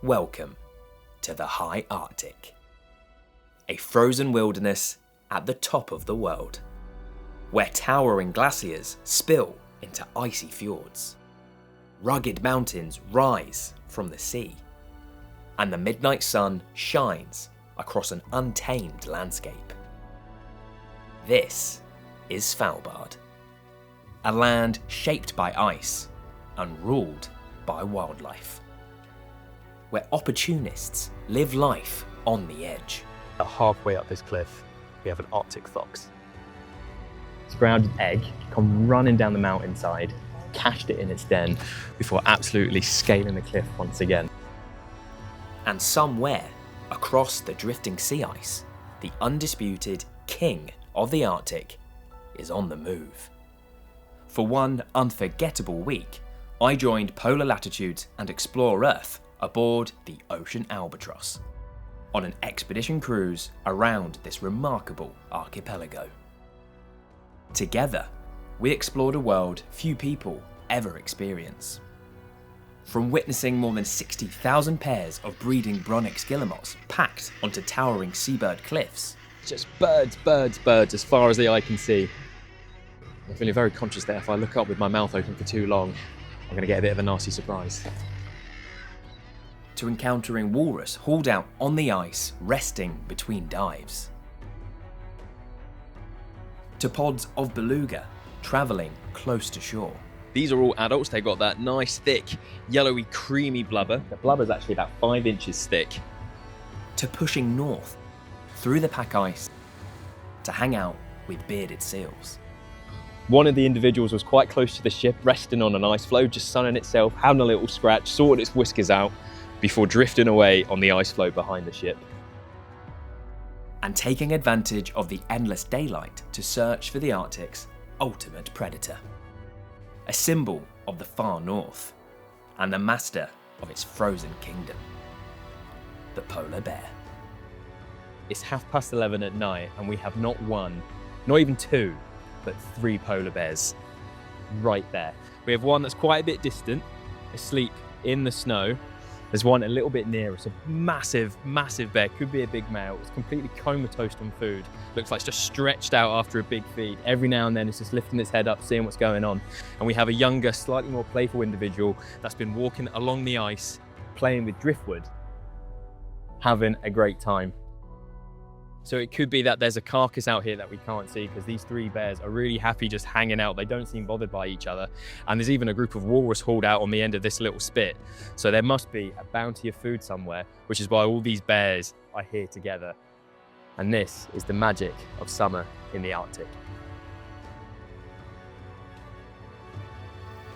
Welcome to the high Arctic, a frozen wilderness at the top of the world, where towering glaciers spill into icy fjords, rugged mountains rise from the sea, and the midnight sun shines across an untamed landscape. This is Svalbard, a land shaped by ice and ruled by wildlife, where opportunists live life on the edge. Halfway up this cliff, we have an Arctic fox. It's grounded egg, come running down the mountainside, cached it in its den before absolutely scaling the cliff once again. And somewhere across the drifting sea ice, the undisputed king of the Arctic is on the move. For one unforgettable week, I joined Polar Latitudes and Explore Earth aboard the Ocean Albatros on an expedition cruise around this remarkable archipelago. Together, we explored a world few people ever experience. From witnessing more than 60,000 pairs of breeding Bronix guillemots packed onto towering seabird cliffs. Just birds, birds, birds as far as the eye can see. I'm feeling very conscious that if I look up with my mouth open for too long, I'm going to get a bit of a nasty surprise. To encountering walrus hauled out on the ice, resting between dives. To pods of beluga, travelling close to shore. These are all adults. They've got that nice, thick, yellowy, creamy blubber. The blubber's actually about 5 inches thick. To pushing north, through the pack ice, to hang out with bearded seals. One of the individuals was quite close to the ship, resting on an ice floe, just sunning itself, having a little scratch, sorted its whiskers out, before drifting away on the ice floe behind the ship. And taking advantage of the endless daylight to search for the Arctic's ultimate predator. A symbol of the far north, and the master of its frozen kingdom, the polar bear. It's 11:30 at night and we have not one, not even two, but 3 polar bears right there. We have one that's quite a bit distant, asleep in the snow. There's one a little bit nearer. It's a massive, massive bear. Could be a big male. It's completely comatose on food. Looks like it's just stretched out after a big feed. Every now and then it's just lifting its head up, seeing what's going on. And we have a younger, slightly more playful individual that's been walking along the ice, playing with driftwood, having a great time. So it could be that there's a carcass out here that we can't see because these 3 bears are really happy just hanging out. They don't seem bothered by each other. And there's even a group of walrus hauled out on the end of this little spit. So there must be a bounty of food somewhere, which is why all these bears are here together. And this is the magic of summer in the Arctic.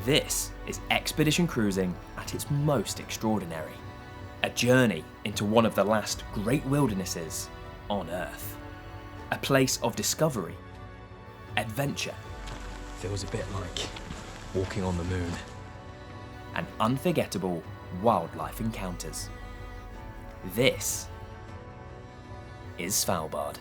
This is expedition cruising at its most extraordinary. A journey into one of the last great wildernesses on Earth. A place of discovery, adventure. Feels a bit like walking on the moon. And unforgettable wildlife encounters. This is Svalbard.